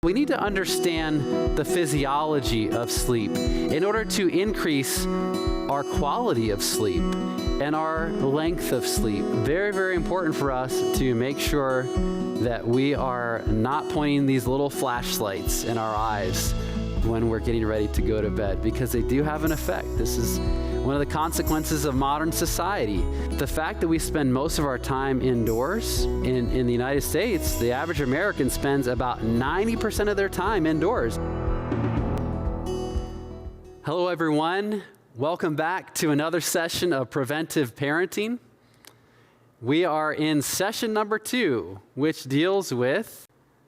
We need to understand the physiology of sleep in order to increase our quality of sleep and our length of sleep. Very, very important for us to make sure that we are not pointing these little flashlights in our eyes when we're getting ready to go to bed, because they do have an effect. This is one of the consequences of modern society. The fact that we spend most of our time indoors, in the United States, the average American spends about 90% of their time indoors. Hello everyone, welcome back to another session of Preventive Parenting. We are in session number 2, which deals with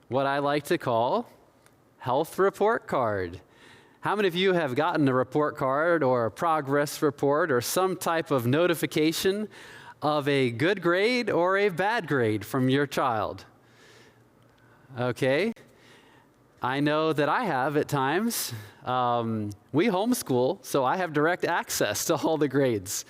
what I like to call health report card. How many of you have gotten a report card or a progress report or some type of notification of a good grade or a bad grade from your child? Okay. I know that I have at times. We homeschool, so I have direct access to all the grades.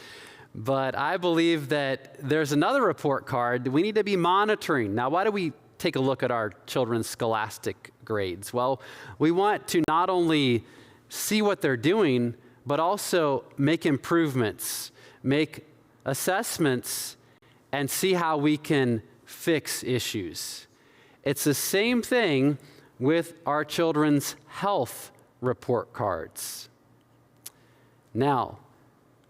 But I believe that there's another report card that we need to be monitoring. Now, why do we take a look at our children's scholastic grades? Well, we want to not only see what they're doing, but also make improvements, make assessments, and see how we can fix issues. It's the same thing with our children's health report cards. Now,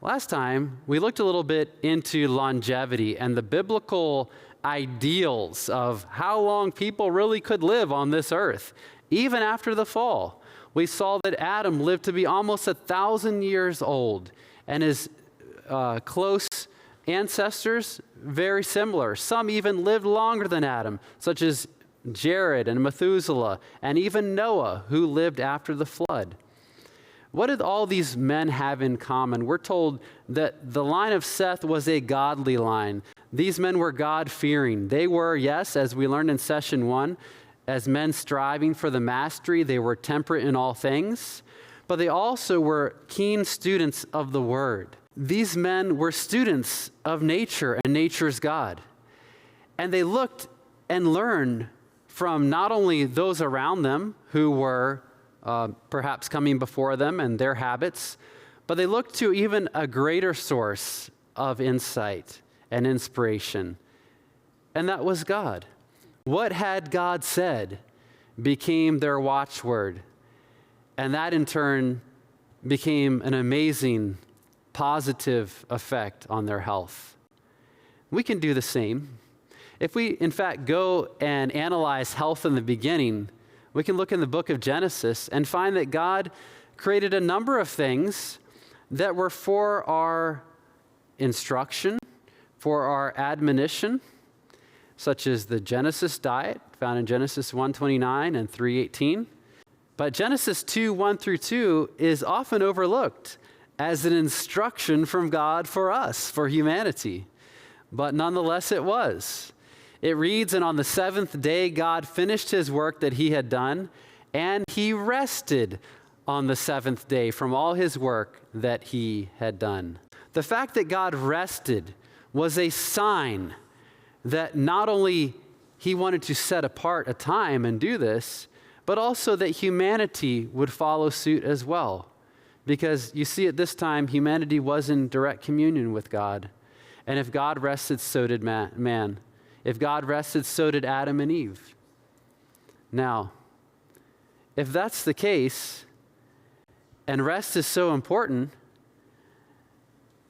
last time we looked a little bit into longevity and the biblical ideals of how long people really could live on this earth, even after the fall. We saw that Adam lived to be almost 1,000 years old, and his close ancestors, very similar. Some even lived longer than Adam, such as Jared and Methuselah, and even Noah, who lived after the flood. What did all these men have in common? We're told that the line of Seth was a godly line. These men were God-fearing. They were, yes, as we learned in session 1, as men striving for the mastery, they were temperate in all things, but they also were keen students of the Word. These men were students of nature and nature's God. And they looked and learned from not only those around them who were perhaps coming before them and their habits, but they looked to even a greater source of insight and inspiration, and that was God. What had God said became their watchword, and that in turn became an amazing positive effect on their health. We can do the same. If we, in fact, go and analyze health in the beginning, we can look in the book of Genesis and find that God created a number of things that were for our instruction, for our admonition, such as the Genesis diet, found in Genesis 1:29 and 3:18. But Genesis 2:1-2 is often overlooked as an instruction from God for us, for humanity. But nonetheless, it was. It reads, "And on the 7th day, God finished his work that he had done, and he rested on the 7th day from all his work that he had done." The fact that God rested was a sign that not only he wanted to set apart a time and do this, but also that humanity would follow suit as well. Because you see, at this time, humanity was in direct communion with God. And if God rested, so did man. If God rested, so did Adam and Eve. Now, if that's the case, and rest is so important,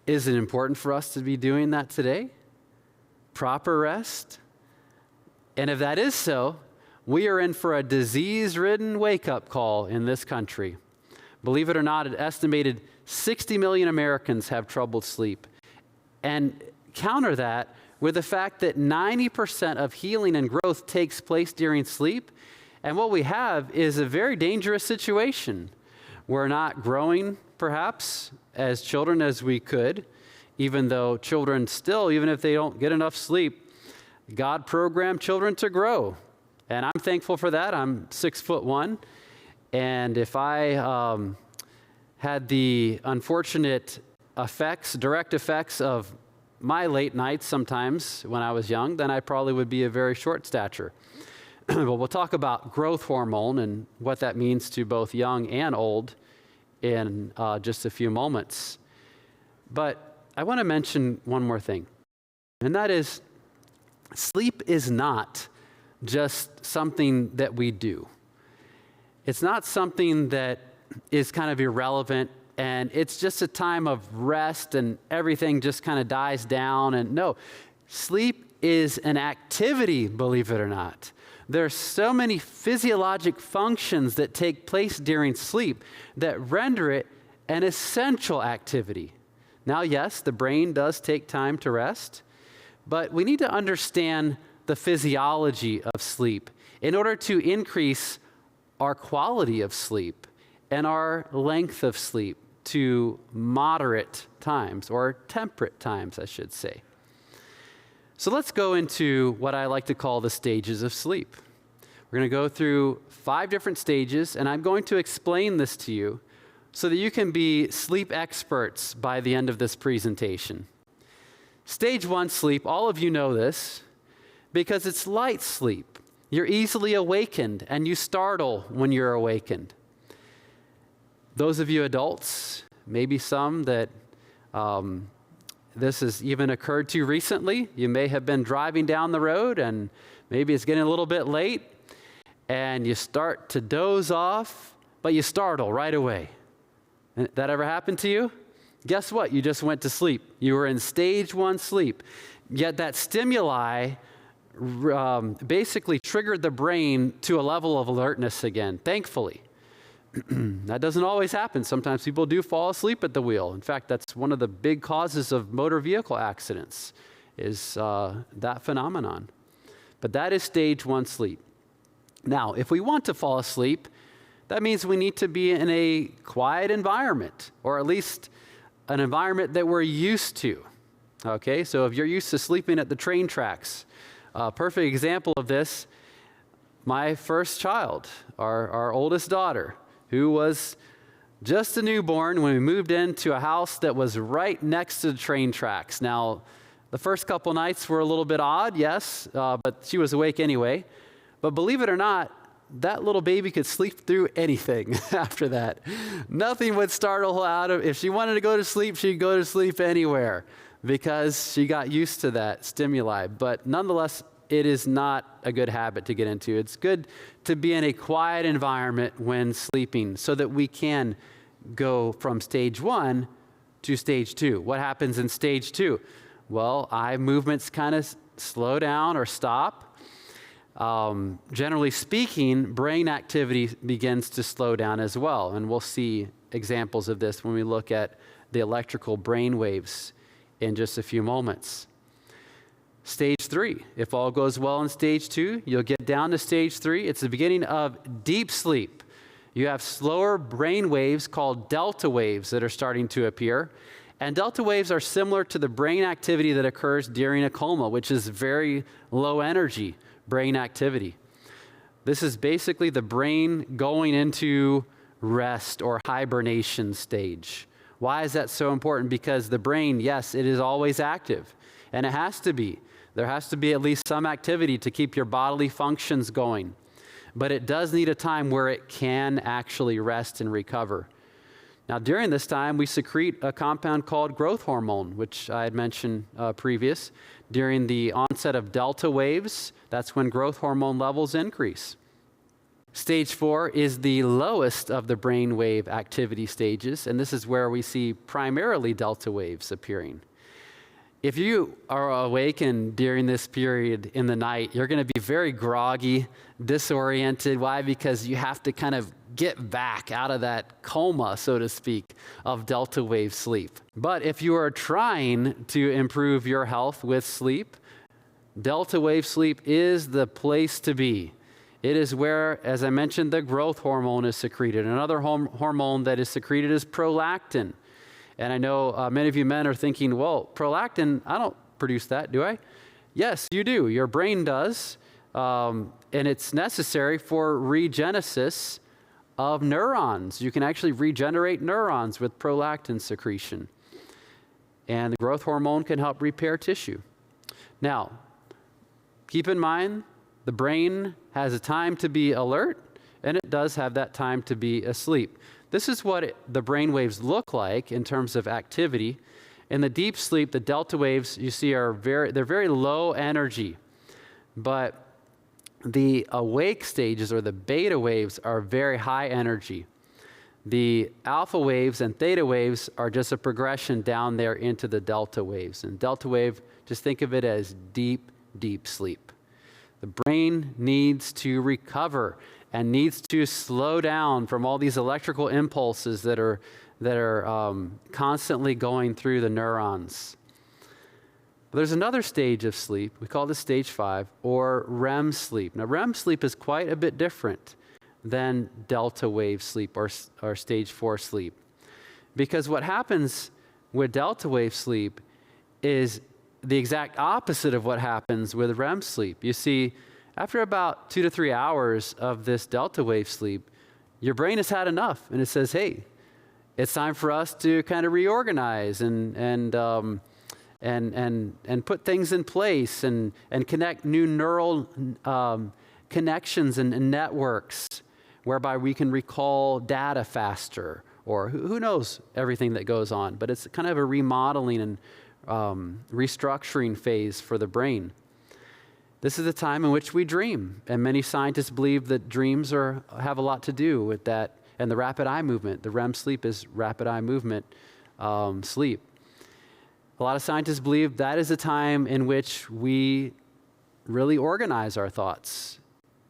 is it important for us to be doing that today? Proper rest? And if that is so, we are in for a disease-ridden wake-up call in this country. Believe it or not, an estimated 60 million Americans have troubled sleep. And counter that with the fact that 90% of healing and growth takes place during sleep. And what we have is a very dangerous situation. We're not growing, perhaps, as children as we could, even though children still, even if they don't get enough sleep, God programmed children to grow. And I'm thankful for that. I'm 6'1", and if I had the unfortunate direct effects of my late nights sometimes when I was young, then I probably would be a very short stature. But we'll talk about growth hormone and what that means to both young and old in just a few moments. But I want to mention one more thing, and that is sleep is not just something that we do. It's not something that is kind of irrelevant and it's just a time of rest and everything just kind of dies down. And no, sleep is an activity, believe it or not. There's so many physiologic functions that take place during sleep that render it an essential activity. Now, yes, the brain does take time to rest, but we need to understand the physiology of sleep in order to increase our quality of sleep and our length of sleep to moderate times, or temperate times, I should say. So let's go into what I like to call the stages of sleep. We're going to go through 5 different stages, and I'm going to explain this to you so that you can be sleep experts by the end of this presentation. Stage 1 sleep, all of you know this, because it's light sleep. You're easily awakened, and you startle when you're awakened. Those of you adults, maybe some that this has even occurred to recently, you may have been driving down the road, and maybe it's getting a little bit late, and you start to doze off, but you startle right away. That ever happened to you? Guess what? You just went to sleep. You were in stage 1 sleep. Yet that stimuli basically triggered the brain to a level of alertness again, thankfully. That doesn't always happen. Sometimes people do fall asleep at the wheel. In fact, that's one of the big causes of motor vehicle accidents, is that phenomenon. But that is stage 1 sleep. Now, if we want to fall asleep, that means we need to be in a quiet environment, or at least an environment that we're used to. Okay, so if you're used to sleeping at the train tracks, a perfect example of this, my first child, our oldest daughter, who was just a newborn when we moved into a house that was right next to the train tracks. Now, the first couple nights were a little bit odd, yes, but she was awake anyway. But believe it or not, that little baby could sleep through anything after that. Nothing would startle her out of, if she wanted to go to sleep, she'd go to sleep anywhere because she got used to that stimuli. But nonetheless, it is not a good habit to get into. It's good to be in a quiet environment when sleeping so that we can go from stage 1 to stage 2. What happens in stage 2? Well, eye movements kind of slow down or stop. Generally speaking, brain activity begins to slow down as well. And we'll see examples of this when we look at the electrical brain waves in just a few moments. Stage 3, if all goes well in stage 2, you'll get down to stage 3. It's the beginning of deep sleep. You have slower brain waves called delta waves that are starting to appear. And delta waves are similar to the brain activity that occurs during a coma, which is very low energy brain activity. This is basically the brain going into rest or hibernation stage. Why is that so important? Because the brain, yes, it is always active, and it has to be. There has to be at least some activity to keep your bodily functions going. But it does need a time where it can actually rest and recover. Now, during this time, we secrete a compound called growth hormone, which I had mentioned previous. During the onset of delta waves, that's when growth hormone levels increase. Stage 4 is the lowest of the brain wave activity stages, and this is where we see primarily delta waves appearing. If you are awakened during this period in the night, you're going to be very groggy, disoriented. Why? Because you have to kind of get back out of that coma, so to speak, of delta wave sleep. But if you are trying to improve your health with sleep, delta wave sleep is the place to be. It is where, as I mentioned, the growth hormone is secreted. Another hormone that is secreted is prolactin. And I know many of you men are thinking, well, prolactin, I don't produce that, do I? Yes, you do. Your brain does. And it's necessary for regenesis of neurons. You can actually regenerate neurons with prolactin secretion. And the growth hormone can help repair tissue. Now, keep in mind, The brain has a time to be alert, and it does have that time to be asleep. This is what the brain waves look like in terms of activity. In the deep sleep, the delta waves you see they're very low energy, but the awake stages or the beta waves are very high energy. The alpha waves and theta waves are just a progression down there into the delta waves. And delta wave, just think of it as deep, deep sleep. The brain needs to recover and needs to slow down from all these electrical impulses that are constantly going through the neurons. But there's another stage of sleep. We call this stage 5, or REM sleep. Now, REM sleep is quite a bit different than delta wave sleep or stage 4 sleep. Because what happens with delta wave sleep is the exact opposite of what happens with REM sleep. You see, after about 2 to 3 hours of this delta wave sleep, your brain has had enough, and it says, hey, it's time for us to kind of reorganize and put things in place and connect new neural connections and networks whereby we can recall data faster, or who knows everything that goes on. But it's kind of a remodeling and restructuring phase for the brain. This is the time in which we dream, and many scientists believe that dreams have a lot to do with that, and the rapid eye movement. The REM sleep is rapid eye movement sleep. A lot of scientists believe that is a time in which we really organize our thoughts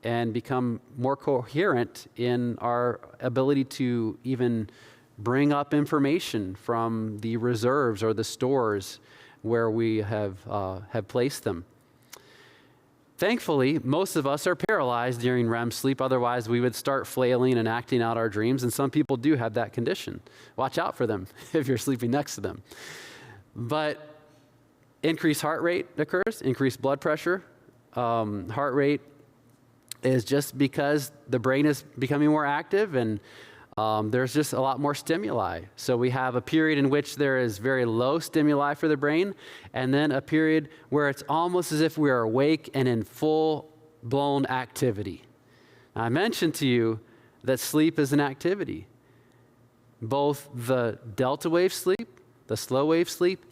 and become more coherent in our ability to even bring up information from the reserves or the stores where we have placed them. Thankfully, most of us are paralyzed during REM sleep. Otherwise, we would start flailing and acting out our dreams, and some people do have that condition. Watch out for them if you're sleeping next to them. But increased heart rate occurs, increased blood pressure. Heart rate is just because the brain is becoming more active, and there's just a lot more stimuli. So we have a period in which there is very low stimuli for the brain, and then a period where it's almost as if we are awake and in full-blown activity. Now, I mentioned to you that sleep is an activity. Both the delta wave sleep, the slow wave sleep,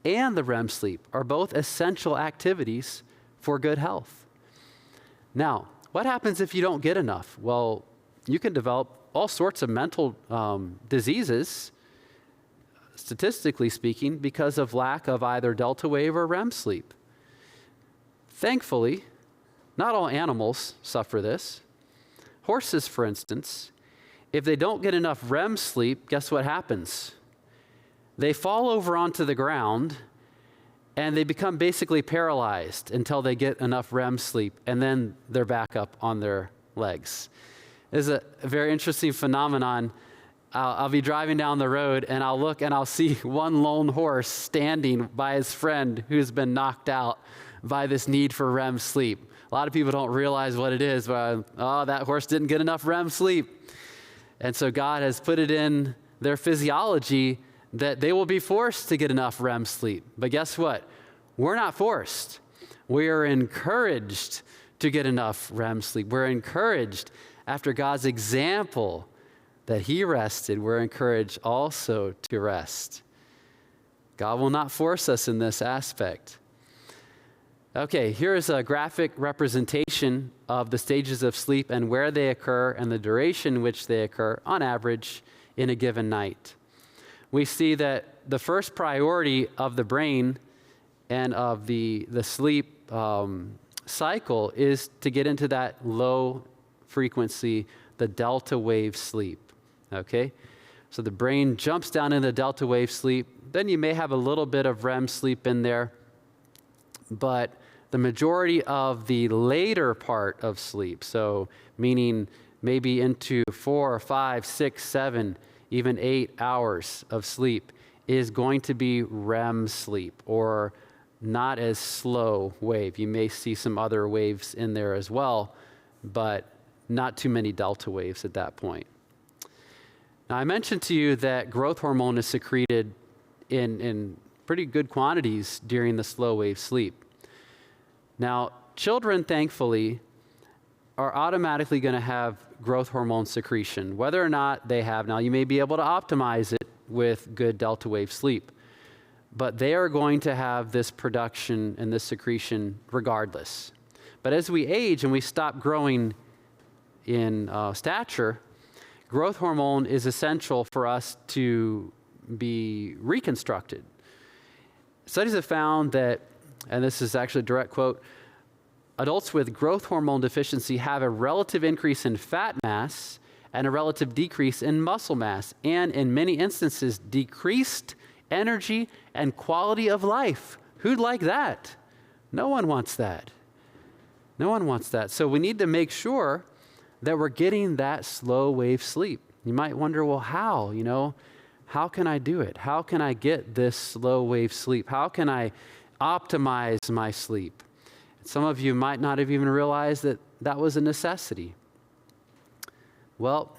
and the REM sleep are both essential activities for good health. Now, what happens if you don't get enough? Well, you can develop all sorts of mental diseases, statistically speaking, because of lack of either delta wave or REM sleep. Thankfully, not all animals suffer this. Horses, for instance, if they don't get enough REM sleep, guess what happens? They fall over onto the ground, and they become basically paralyzed until they get enough REM sleep, and then they're back up on their legs. This is a very interesting phenomenon. I'll be driving down the road, and I'll look, and I'll see one lone horse standing by his friend who's been knocked out by this need for REM sleep. A lot of people don't realize what it is, but, that horse didn't get enough REM sleep. And so God has put it in their physiology that they will be forced to get enough REM sleep. But guess what? We're not forced. We are encouraged to get enough REM sleep. We're encouraged after God's example that he rested. We're encouraged also to rest. God will not force us in this aspect. Okay, here is a graphic representation of the stages of sleep and where they occur and the duration in which they occur on average in a given night. We see that the first priority of the brain and of the sleep cycle is to get into that low frequency, the delta wave sleep, okay? So the brain jumps down into delta wave sleep. Then you may have a little bit of REM sleep in there, but the majority of the later part of sleep, so meaning maybe into 4, 5, 6, 7, even 8 hours of sleep, is going to be REM sleep, or not as slow wave. You may see some other waves in there as well, but not too many delta waves at that point. Now, I mentioned to you that growth hormone is secreted in pretty good quantities during the slow wave sleep. Now, children, thankfully, are automatically going to have growth hormone secretion, whether or not they have. Now, you may be able to optimize it with good delta wave sleep, but they are going to have this production and this secretion regardless. But as we age and we stop growing in stature, growth hormone is essential for us to be reconstructed. Studies have found that, and this is actually a direct quote, adults with growth hormone deficiency have a relative increase in fat mass and a relative decrease in muscle mass, and in many instances, decreased energy and quality of life. Who'd like that? No one wants that. No one wants that. So we need to make sure that we're getting that slow wave sleep. You might wonder, well, how? How can I do it? How can I get this slow wave sleep? How can I optimize my sleep? Some of you might not have even realized that that was a necessity. Well,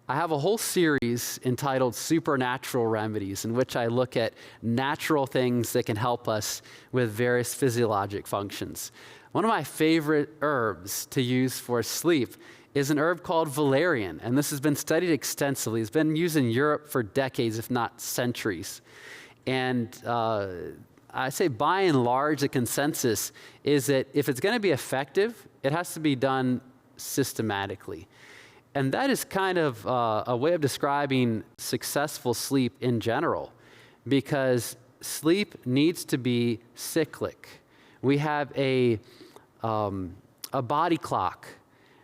I have a whole series entitled Supernatural Remedies, in which I look at natural things that can help us with various physiologic functions. One of my favorite herbs to use for sleep is an herb called Valerian, and this has been studied extensively. It's been used in Europe for decades, if not centuries. And I say by and large, the consensus is that if it's going to be effective, it has to be done systematically. And that is kind of a way of describing successful sleep in general, because sleep needs to be cyclic. We have a body clock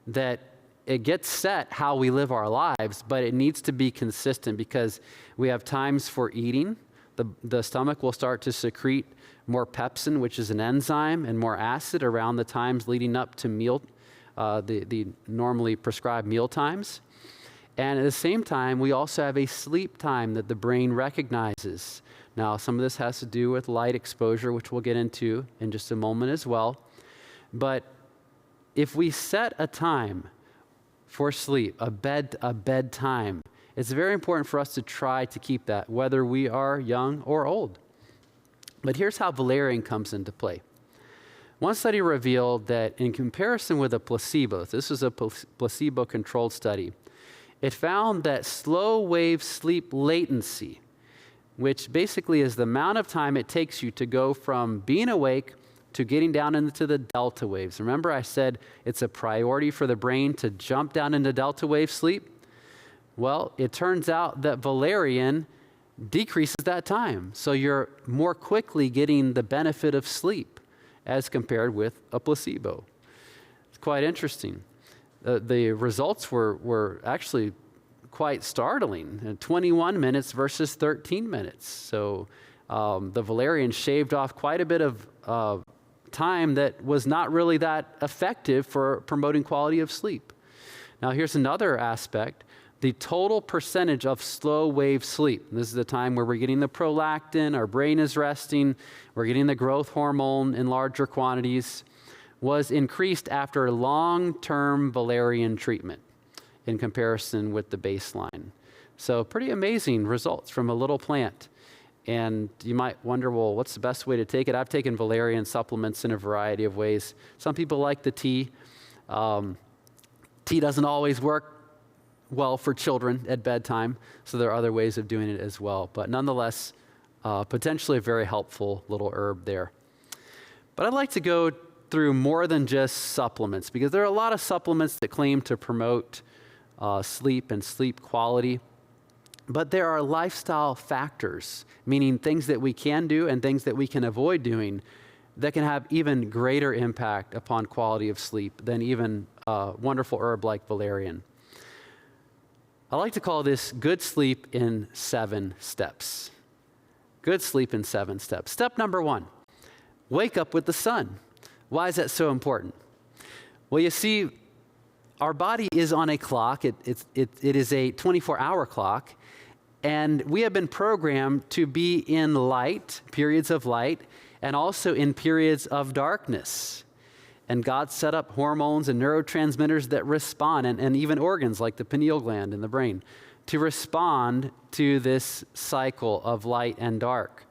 that it gets set how we live our lives, but it needs to be consistent because we have times for eating. The stomach will start to secrete more pepsin, which is an enzyme, and more acid around the times leading up to the normally prescribed meal times. And at the same time, we also have a sleep time that the brain recognizes. Now, some of this has to do with light exposure, which we'll get into in just a moment as well. But if we set a time for sleep, a bedtime, it's very important for us to try to keep that, whether we are young or old. But here's how Valerian comes into play. One study revealed that in comparison with a placebo, this was a placebo-controlled study, it found that slow wave sleep latency, which basically is the amount of time it takes you to go from being awake to getting down into the delta waves. Remember I said it's a priority for the brain to jump down into delta wave sleep? Well, it turns out that Valerian decreases that time. So you're more quickly getting the benefit of sleep as compared with a placebo. It's quite interesting. The results were actually quite startling. 21 minutes versus 13 minutes. So the Valerian shaved off quite a bit of time that was not really that effective for promoting quality of sleep. Now here's another aspect. The total percentage of slow wave sleep, this is the time where we're getting the prolactin, our brain is resting, we're getting the growth hormone in larger quantities, was increased after long-term Valerian treatment in comparison with the baseline. So pretty amazing results from a little plant. And you might wonder, well, what's the best way to take it? I've taken Valerian supplements in a variety of ways. Some people like the tea. Tea doesn't always work well for children at bedtime, so there are other ways of doing it as well. But nonetheless, potentially a very helpful little herb there. But I'd like to go through more than just supplements, because there are a lot of supplements that claim to promote sleep and sleep quality. But there are lifestyle factors, meaning things that we can do and things that we can avoid doing that can have even greater impact upon quality of sleep than even a wonderful herb like Valerian. I like to call this good sleep in 7 steps. Good sleep in 7 steps. Step number 1, wake up with the sun. Why is that so important? Well, you see, our body is on a clock. It is a 24-hour clock. And we have been programmed to be in light, periods of light, and also in periods of darkness. And God set up hormones and neurotransmitters that respond, and even organs like the pineal gland in the brain, to respond to this cycle of light and dark.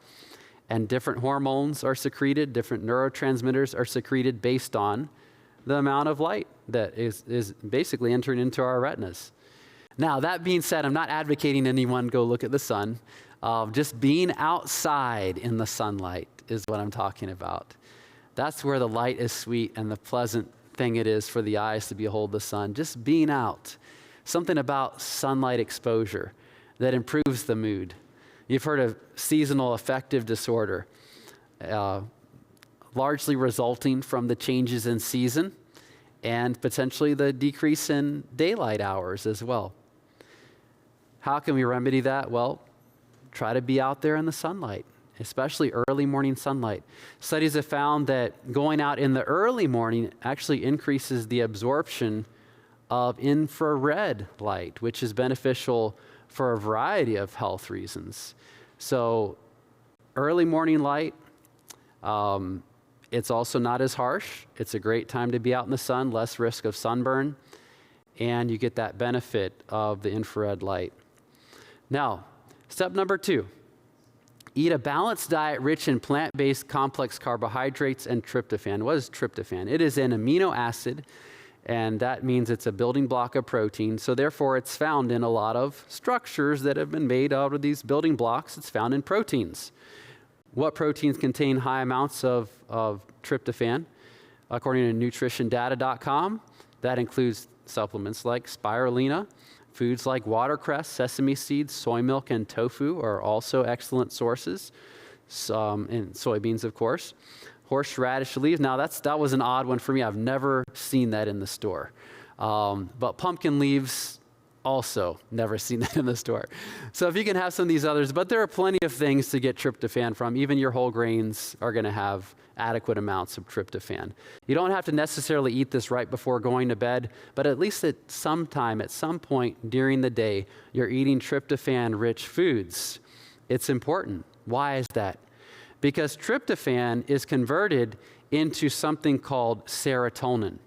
And different hormones are secreted, different neurotransmitters are secreted based on the amount of light that is basically entering into our retinas. Now, that being said, I'm not advocating anyone go look at the sun. Just being outside in the sunlight is what I'm talking about. That's where the light is sweet and the pleasant thing it is for the eyes to behold the sun. Just being out. Something about sunlight exposure that improves the mood. You've heard of seasonal affective disorder, largely resulting from the changes in season and potentially the decrease in daylight hours as well. How can we remedy that? Well, try to be out there in the sunlight, especially early morning sunlight. Studies have found that going out in the early morning actually increases the absorption of infrared light, which is beneficial for a variety of health reasons. So early morning light, it's also not as harsh. It's a great time to be out in the sun, less risk of sunburn, and you get that benefit of the infrared light. Now, step number 2, eat a balanced diet rich in plant-based complex carbohydrates and tryptophan. What is tryptophan? It is an amino acid, and that means it's a building block of protein. So therefore, it's found in a lot of structures that have been made out of these building blocks. It's found in proteins. What proteins contain high amounts of tryptophan? According to nutritiondata.com, that includes supplements like spirulina. Foods like watercress, sesame seeds, soy milk, and tofu are also excellent sources. And soybeans, of course. Horseradish leaves. Now, that was an odd one for me. I've never seen that in the store. But pumpkin leaves, also never seen that in the store. So if you can have some of these others, but there are plenty of things to get tryptophan from. Even your whole grains are going to have adequate amounts of tryptophan. You don't have to necessarily eat this right before going to bed, but at least at some point during the day, you're eating tryptophan-rich foods. It's important. Why is that? Because tryptophan is converted into something called serotonin.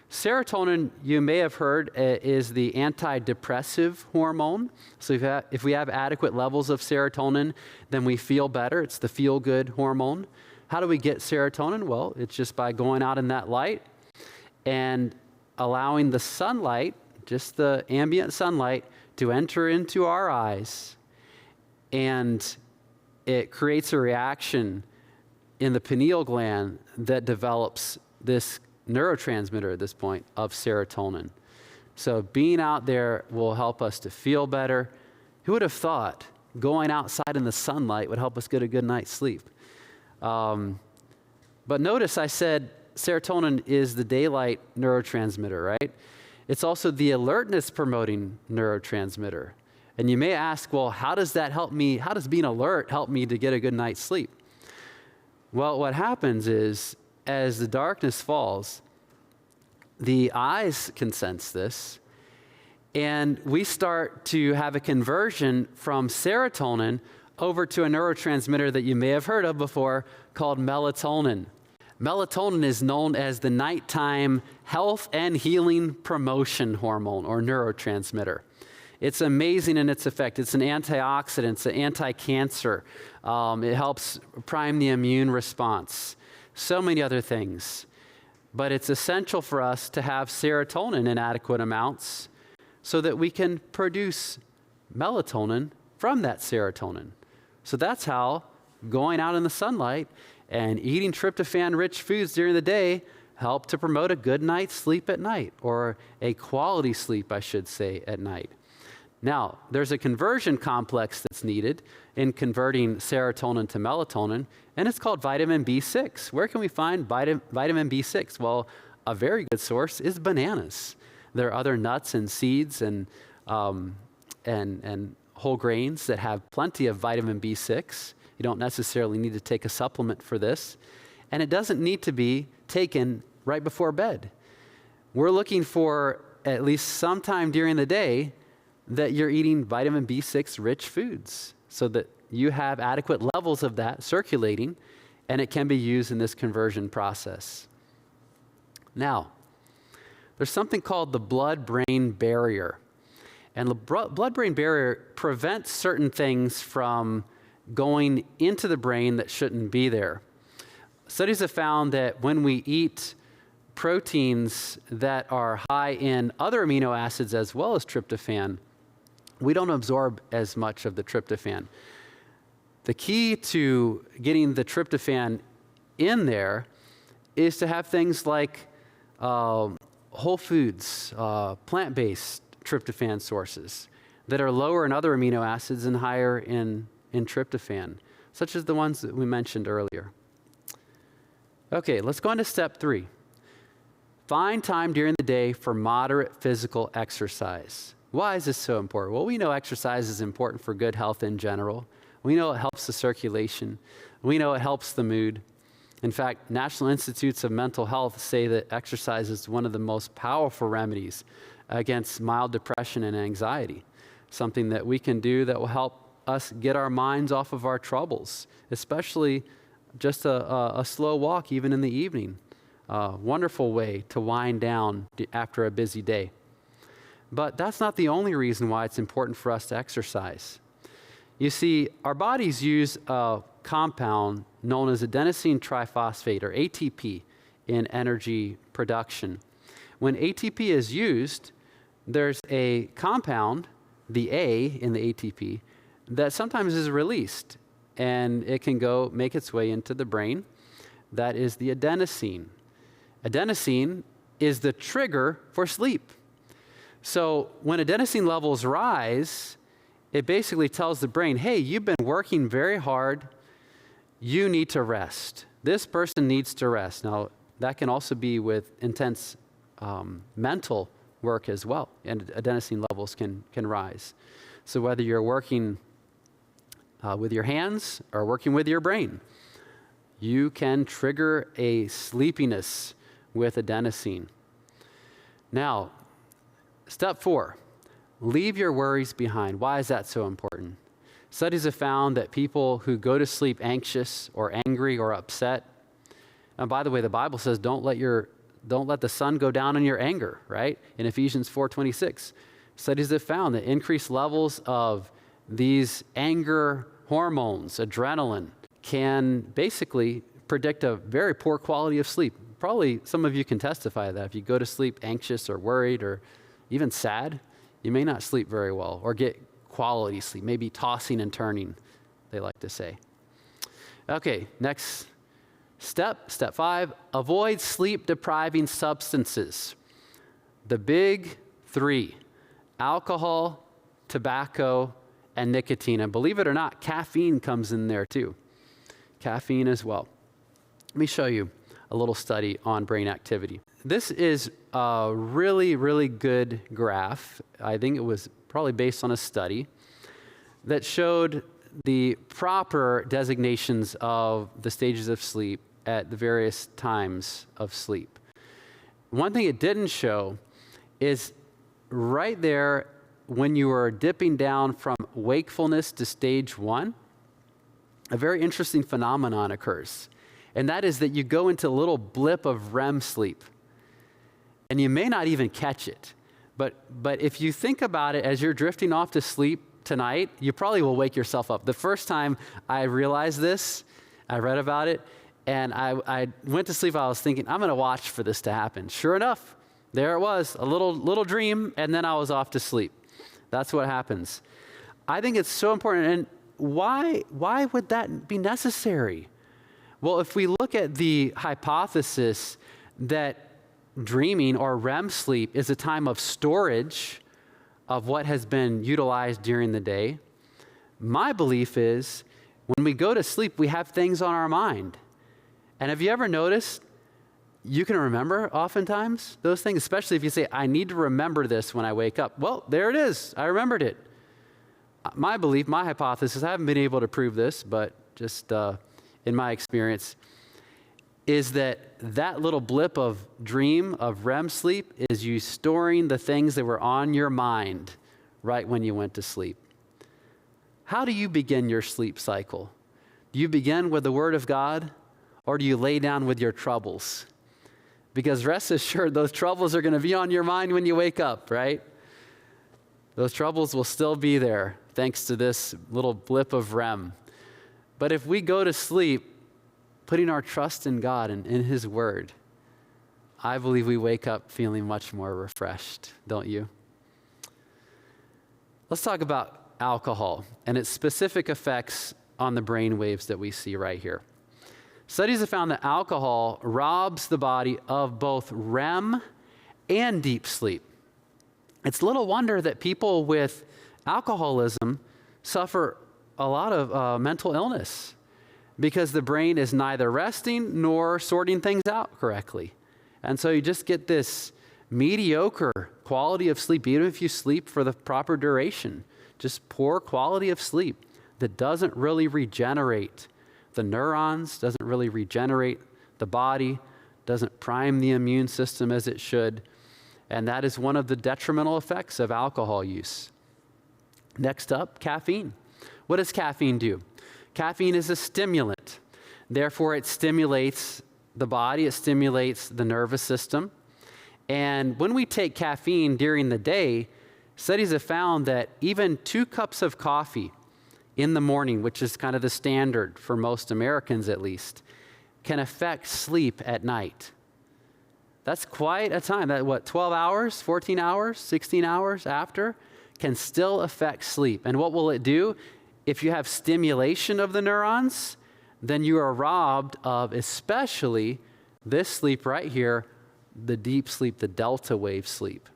Serotonin, you may have heard, is the antidepressive hormone. So if we have adequate levels of serotonin, then we feel better. It's the feel-good hormone. How do we get serotonin? Well, it's just by going out in that light and allowing the sunlight, just the ambient sunlight, to enter into our eyes. And it creates a reaction in the pineal gland that develops this neurotransmitter at this point of serotonin. So being out there will help us to feel better. Who would have thought going outside in the sunlight would help us get a good night's sleep? But notice I said serotonin is the daylight neurotransmitter, right? It's also the alertness promoting neurotransmitter. And you may ask, well, how does that help me? How does being alert help me to get a good night's sleep? Well, what happens is as the darkness falls, the eyes can sense this, and we start to have a conversion from serotonin over to a neurotransmitter that you may have heard of before called melatonin. Melatonin is known as the nighttime health and healing promotion hormone or neurotransmitter. It's amazing in its effect. It's an antioxidant, it's an anti-cancer. It helps prime the immune response. So many other things. But it's essential for us to have serotonin in adequate amounts so that we can produce melatonin from that serotonin. So that's how going out in the sunlight and eating tryptophan-rich foods during the day help to promote a good night's sleep at night, or a quality sleep, I should say, at night. Now, there's a conversion complex that's needed in converting serotonin to melatonin, and it's called vitamin B6. Where can we find vitamin B6? Well, a very good source is bananas. There are other nuts and seeds and whole grains that have plenty of vitamin B6. You don't necessarily need to take a supplement for this, and it doesn't need to be taken right before bed. We're looking for at least sometime during the day that you're eating vitamin B6 rich foods so that you have adequate levels of that circulating, and it can be used in this conversion process. Now, there's something called the blood-brain barrier. And the blood-brain barrier prevents certain things from going into the brain that shouldn't be there. Studies have found that when we eat proteins that are high in other amino acids as well as tryptophan, we don't absorb as much of the tryptophan. The key to getting the tryptophan in there is to have things like whole foods, plant-based tryptophan sources that are lower in other amino acids and higher in tryptophan, such as the ones that we mentioned earlier. Okay, let's go on to step 3. Find time during the day for moderate physical exercise. Why is this so important? Well, we know exercise is important for good health in general. We know it helps the circulation. We know it helps the mood. In fact, National Institutes of Mental Health say that exercise is one of the most powerful remedies against mild depression and anxiety, something that we can do that will help us get our minds off of our troubles, especially just a slow walk even in the evening. Wonderful way to wind down after a busy day. But that's not the only reason why it's important for us to exercise. You see, our bodies use a compound known as adenosine triphosphate, or ATP, in energy production. When ATP is used, there's a compound, the A in the ATP, that sometimes is released, and it can go make its way into the brain. That is the adenosine. Adenosine is the trigger for sleep. So when adenosine levels rise, it basically tells the brain, hey, you've been working very hard. You need to rest. This person needs to rest. Now, that can also be with intense mental work as well, and adenosine levels can rise. So whether you're working with your hands or working with your brain, you can trigger a sleepiness with adenosine. Now, step 4, leave your worries behind. Why is that so important? Studies have found that people who go to sleep anxious or angry or upset, and by the way, the Bible says don't let the sun go down in your anger, right? In Ephesians 4:26. Studies have found that increased levels of these anger hormones, adrenaline, can basically predict a very poor quality of sleep. Probably some of you can testify to that. If you go to sleep anxious or worried or even sad, you may not sleep very well or get quality sleep, maybe tossing and turning, they like to say. Okay, next step 5, avoid sleep-depriving substances. The big 3, alcohol, tobacco, and nicotine. And believe it or not, caffeine comes in there too. Caffeine as well. Let me show you a little study on brain activity. This is a really, really good graph. I think it was probably based on a study that showed the proper designations of the stages of sleep at the various times of sleep. One thing it didn't show is right there when you are dipping down from wakefulness to stage 1, a very interesting phenomenon occurs. And that is that you go into a little blip of REM sleep. And you may not even catch it. But if you think about it as you're drifting off to sleep tonight, you probably will wake yourself up. The first time I realized this, I read about it, and I went to sleep, I was thinking, I'm going to watch for this to happen. Sure enough, there it was, a little dream, and then I was off to sleep. That's what happens. I think it's so important. And why would that be necessary? Well, if we look at the hypothesis that dreaming or REM sleep is a time of storage of what has been utilized during the day, my belief is when we go to sleep, we have things on our mind. And have you ever noticed you can remember oftentimes those things, especially if you say, I need to remember this when I wake up. Well, there it is. I remembered it. My belief, my hypothesis, I haven't been able to prove this, but just in my experience, is that little blip of dream, of REM sleep, is you storing the things that were on your mind right when you went to sleep. How do you begin your sleep cycle? Do you begin with the Word of God, or do you lay down with your troubles? Because rest assured, those troubles are going to be on your mind when you wake up, right? Those troubles will still be there, thanks to this little blip of REM. But if we go to sleep putting our trust in God and in His Word, I believe we wake up feeling much more refreshed, don't you? Let's talk about alcohol and its specific effects on the brain waves that we see right here. Studies have found that alcohol robs the body of both REM and deep sleep. It's little wonder that people with alcoholism suffer a lot of mental illness because the brain is neither resting nor sorting things out correctly. And so you just get this mediocre quality of sleep, even if you sleep for the proper duration, just poor quality of sleep that doesn't really regenerate the neurons, doesn't really regenerate the body, doesn't prime the immune system as it should. And that is one of the detrimental effects of alcohol use. Next up, caffeine. What does caffeine do? Caffeine is a stimulant. Therefore, it stimulates the body, it stimulates the nervous system. And when we take caffeine during the day, studies have found that even 2 cups of coffee in the morning, which is kind of the standard for most Americans at least, can affect sleep at night. That's quite a time. 12 hours, 14 hours, 16 hours after can still affect sleep. And what will it do? If you have stimulation of the neurons, then you are robbed of especially this sleep right here, the deep sleep, the delta wave sleep,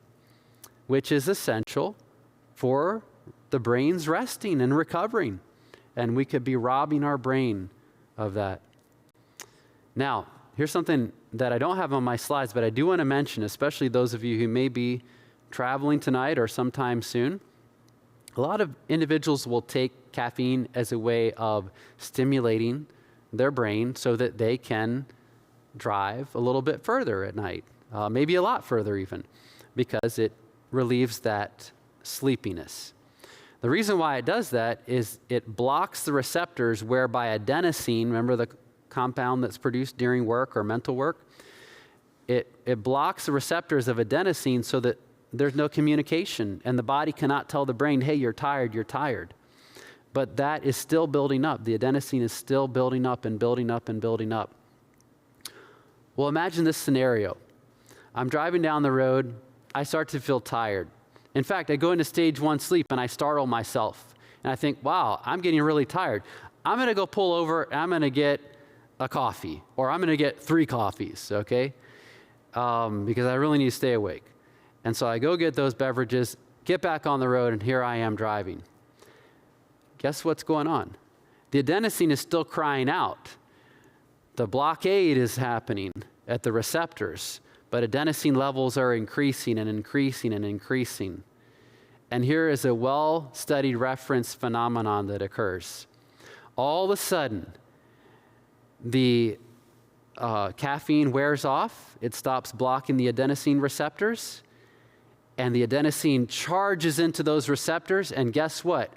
which is essential for the brain's resting and recovering. And we could be robbing our brain of that. Now, here's something that I don't have on my slides, but I do want to mention, especially those of you who may be traveling tonight or sometime soon. A lot of individuals will take caffeine as a way of stimulating their brain so that they can drive a little bit further at night, maybe a lot further even, because it relieves that sleepiness. The reason why it does that is it blocks the receptors whereby adenosine, remember the compound that's produced during work or mental work, it blocks the receptors of adenosine so that there's no communication and the body cannot tell the brain, hey, you're tired, you're tired. But that is still building up. The adenosine is still building up and building up and building up. Well, imagine this scenario. I'm driving down the road. I start to feel tired. In fact, I go into stage 1 sleep and I startle myself. And I think, wow, I'm getting really tired. I'm going to go pull over and I'm going to get a coffee, or I'm going to get 3 coffees, okay? Because I really need to stay awake. And so I go get those beverages, get back on the road, and here I am driving. Guess what's going on? The adenosine is still crying out. The blockade is happening at the receptors, but adenosine levels are increasing and increasing and increasing. And here is a well-studied reference phenomenon that occurs. All of a sudden, the caffeine wears off. It stops blocking the adenosine receptors, and the adenosine charges into those receptors, and guess what?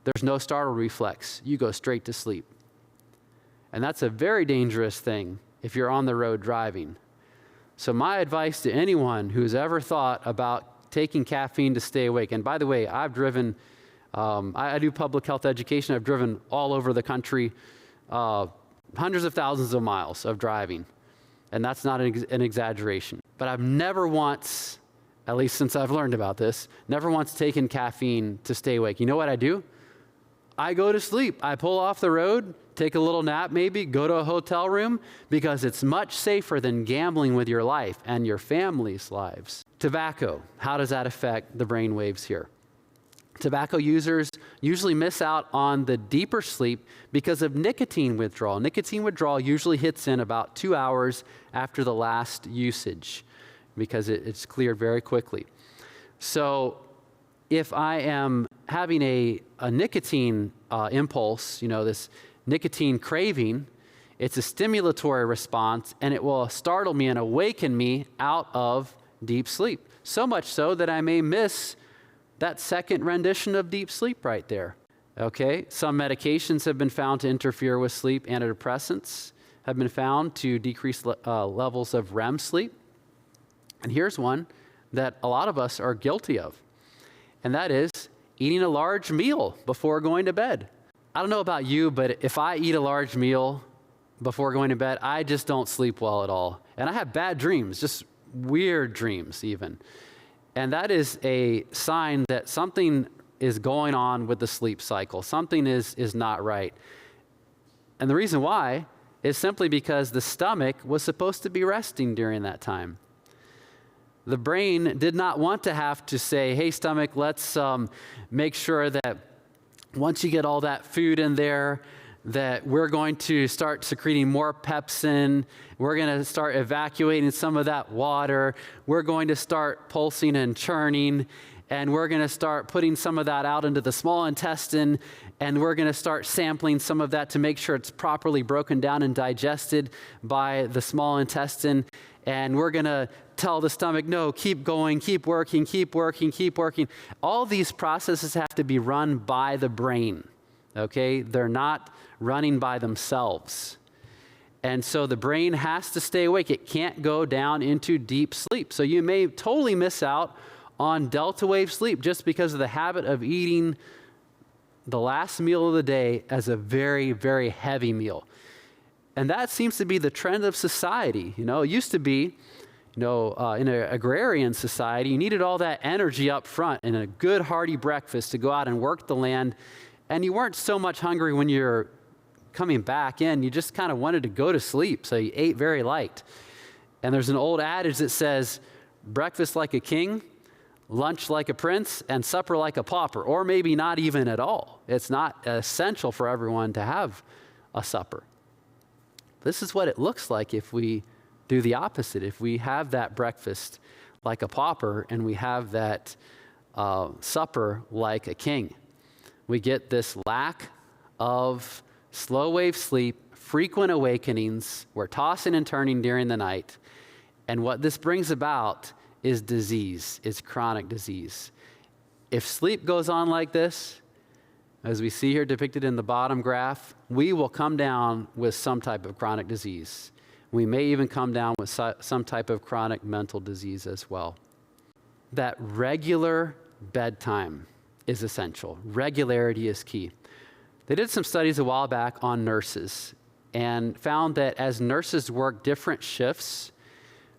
There's no startle reflex. You go straight to sleep. And that's a very dangerous thing if you're on the road driving. So my advice to anyone who's ever thought about taking caffeine to stay awake, and by the way, I've driven, I do public health education. I've driven all over the country, hundreds of thousands of miles of driving. And that's not an exaggeration. But I've never once, at least since I've learned about this, never once taken caffeine to stay awake. You know what I do? I go to sleep. I pull off the road, take a little nap maybe, go to a hotel room, because it's much safer than gambling with your life and your family's lives. Tobacco, how does that affect the brain waves here? Tobacco users usually miss out on the deeper sleep because of nicotine withdrawal. Nicotine withdrawal usually hits in about 2 hours after the last usage because it's cleared very quickly. So if I am having a nicotine impulse, this nicotine craving, it's a stimulatory response, and it will startle me and awaken me out of deep sleep. So much so that I may miss that second rendition of deep sleep right there. Okay, some medications have been found to interfere with sleep. Antidepressants have been found to decrease levels of REM sleep. And here's one that a lot of us are guilty of, and that is eating a large meal before going to bed. I don't know about you, but if I eat a large meal before going to bed, I just don't sleep well at all. And I have bad dreams, just weird dreams even. And that is a sign that something is going on with the sleep cycle. Something is not right. And the reason why is simply because the stomach was supposed to be resting during that time. The brain did not want to have to say, hey, stomach, let's make sure that once you get all that food in there, that we're going to start secreting more pepsin. We're going to start evacuating some of that water. We're going to start pulsing and churning. And we're going to start putting some of that out into the small intestine. And we're going to start sampling some of that to make sure it's properly broken down and digested by the small intestine. And we're going to tell the stomach, no, keep going, keep working, keep working, keep working. All these processes have to be run by the brain, okay? They're not running by themselves. And so the brain has to stay awake. It can't go down into deep sleep. So you may totally miss out on delta wave sleep just because of the habit of eating the last meal of the day as a very, very heavy meal. And that seems to be the trend of society. You know, it used to be, in an agrarian society, you needed all that energy up front and a good hearty breakfast to go out and work the land. And you weren't so much hungry when you're coming back in. You just kind of wanted to go to sleep, so you ate very light. And there's an old adage that says, breakfast like a king, lunch like a prince, and supper like a pauper, or maybe not even at all. It's not essential for everyone to have a supper. This is what it looks like if we do the opposite. If we have that breakfast like a pauper and we have that supper like a king, we get this lack of slow wave sleep, frequent awakenings. We're tossing and turning during the night. And what this brings about is disease, is chronic disease. If sleep goes on like this, as we see here depicted in the bottom graph, we will come down with some type of chronic disease. We may even come down with some type of chronic mental disease as well. That regular bedtime is essential. Regularity is key. They did some studies a while back on nurses and found that as nurses work different shifts,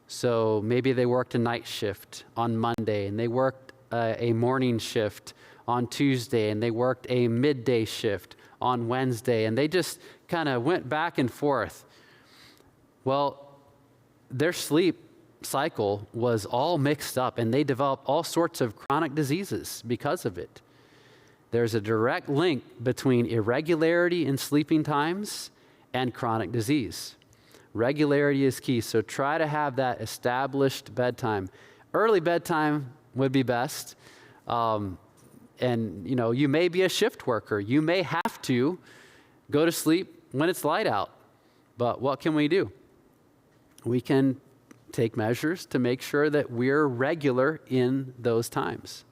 so maybe they worked a night shift on Monday and they worked a morning shift on Tuesday and they worked a midday shift on Wednesday and they just kind of went back and forth. Well, their sleep cycle was all mixed up and they developed all sorts of chronic diseases because of it. There's a direct link between irregularity in sleeping times and chronic disease. Regularity is key, so try to have that established bedtime. Early bedtime would be best. And you may be a shift worker. You may have to go to sleep when it's light out. But what can we do? We can take measures to make sure that we're regular in those times.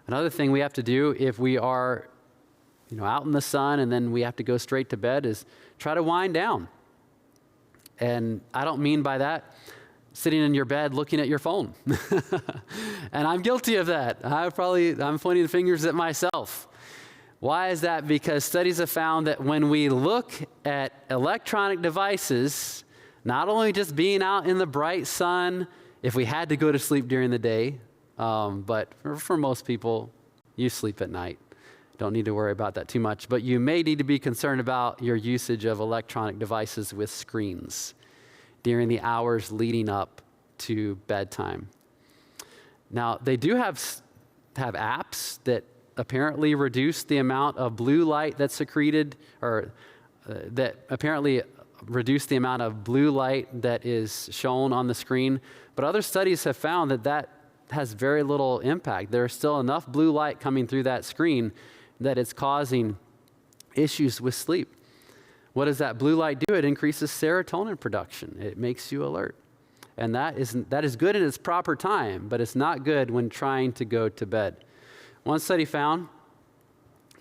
Another thing we have to do if we are, out in the sun and then we have to go straight to bed is try to wind down. And I don't mean by that sitting in your bed looking at your phone. And I'm guilty of that. I'm pointing the fingers at myself. Why is that? Because studies have found that when we look at electronic devices, not only just being out in the bright sun, if we had to go to sleep during the day, but for most people, you sleep at night. Don't need to worry about that too much. But you may need to be concerned about your usage of electronic devices with screens during the hours leading up to bedtime. Now, they do have apps that apparently reduce the amount of blue light that's secreted, or that apparently reduce the amount of blue light that is shown on the screen. But other studies have found that has very little impact. There's still enough blue light coming through that screen that it's causing issues with sleep. What does that blue light do? It increases serotonin production. It makes you alert. And that is good in its proper time, but it's not good when trying to go to bed. One study found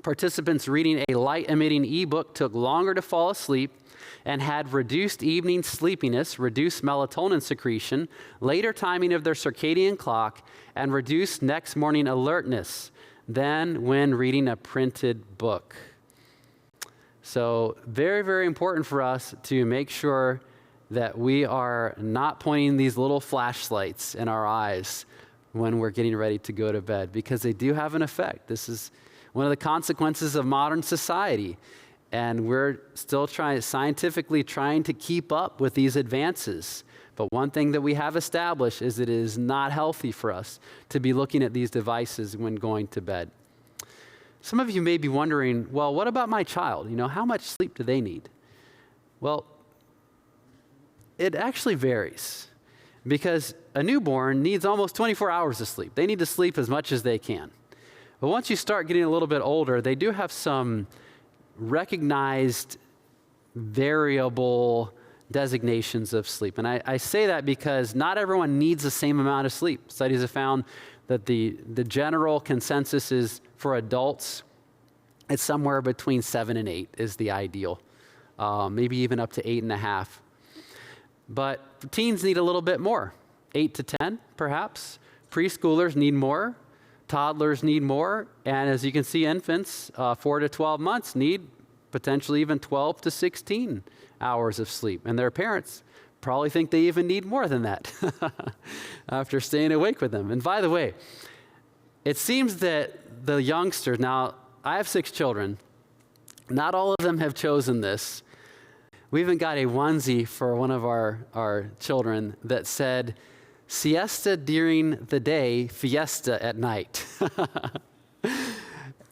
participants reading a light-emitting ebook took longer to fall asleep and had reduced evening sleepiness, reduced melatonin secretion, later timing of their circadian clock, and reduced next morning alertness than when reading a printed book. So very, very important for us to make sure that we are not pointing these little flashlights in our eyes when we're getting ready to go to bed, because they do have an effect. This is one of the consequences of modern society. And we're still scientifically trying to keep up with these advances. But one thing that we have established is it is not healthy for us to be looking at these devices when going to bed. Some of you may be wondering, well, what about my child? How much sleep do they need? Well, it actually varies, because a newborn needs almost 24 hours of sleep. They need to sleep as much as they can. But once you start getting a little bit older, they do have some recognized variable designations of sleep. And I say that because not everyone needs the same amount of sleep. Studies have found that the general consensus is for adults, it's somewhere between 7 and 8 is the ideal, maybe even up to 8.5. But teens need a little bit more, 8 to 10 perhaps. Preschoolers need more. Toddlers need more, and as you can see, infants, 4 to 12 months need potentially even 12 to 16 hours of sleep. And their parents probably think they even need more than that after staying awake with them. And by the way, it seems that the youngsters, now I have 6 children, not all of them have chosen this. We even got a onesie for one of our children that said, siesta during the day, fiesta at night.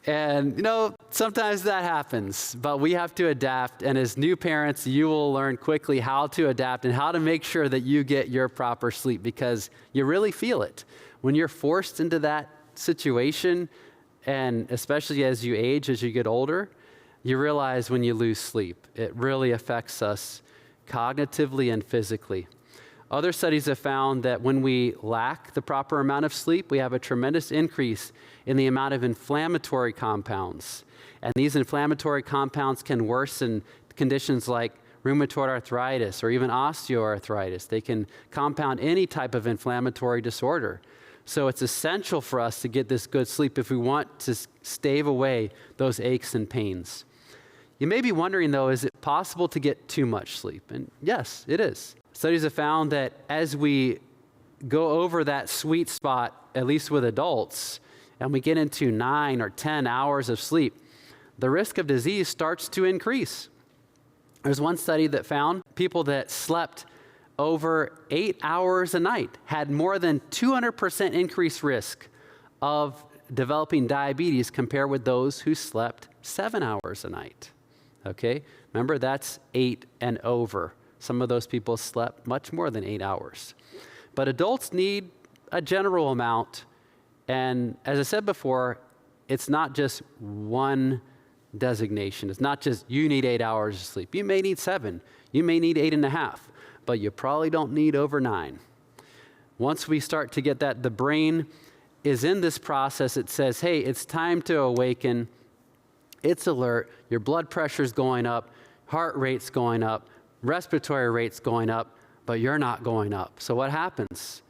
And, sometimes that happens, but we have to adapt. And as new parents, you will learn quickly how to adapt and how to make sure that you get your proper sleep, because you really feel it. When you're forced into that situation, and especially as you age, as you get older, you realize when you lose sleep, it really affects us cognitively and physically. Other studies have found that when we lack the proper amount of sleep, we have a tremendous increase in the amount of inflammatory compounds. And these inflammatory compounds can worsen conditions like rheumatoid arthritis or even osteoarthritis. They can compound any type of inflammatory disorder. So it's essential for us to get this good sleep if we want to stave away those aches and pains. You may be wondering, though, is it possible to get too much sleep? And yes, it is. Studies have found that as we go over that sweet spot, at least with adults, and we get into 9 or 10 hours of sleep, the risk of disease starts to increase. There's one study that found people that slept over 8 hours a night had more than 200% increased risk of developing diabetes compared with those who slept 7 hours a night. Okay? Remember, that's 8 and over. Some of those people slept much more than 8 hours. But adults need a general amount. And as I said before, it's not just one designation. It's not just you need 8 hours of sleep. You may need 7. You may need 8.5. But you probably don't need over 9. Once we start to get that, the brain is in this process. It says, hey, it's time to awaken. It's alert. Your blood pressure's going up. Heart rate's going up. Respiratory rate's going up, but you're not going up. So what happens?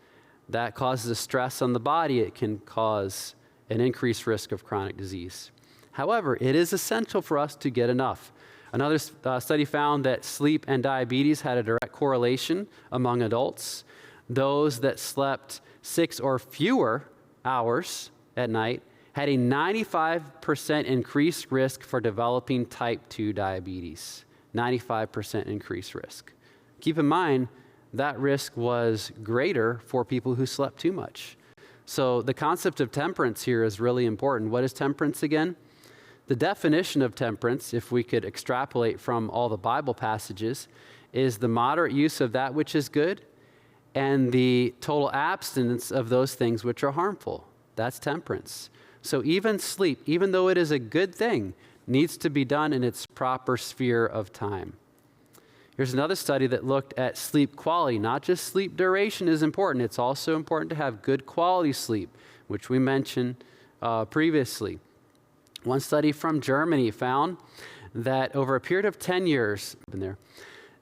That causes a stress on the body. It can cause an increased risk of chronic disease. However, it is essential for us to get enough. Another study found that sleep and diabetes had a direct correlation among adults. Those that slept 6 or fewer hours at night had a 95% increased risk for developing type 2 diabetes. 95% increased risk. Keep in mind, that risk was greater for people who slept too much. So the concept of temperance here is really important. What is temperance again? The definition of temperance, if we could extrapolate from all the Bible passages, is the moderate use of that which is good and the total abstinence of those things which are harmful. That's temperance. So even sleep, even though it is a good thing, needs to be done in its proper sphere of time. Here's another study that looked at sleep quality. Not just sleep duration is important. It's also important to have good quality sleep, which we mentioned previously. One study from Germany found that over a period of 10 years,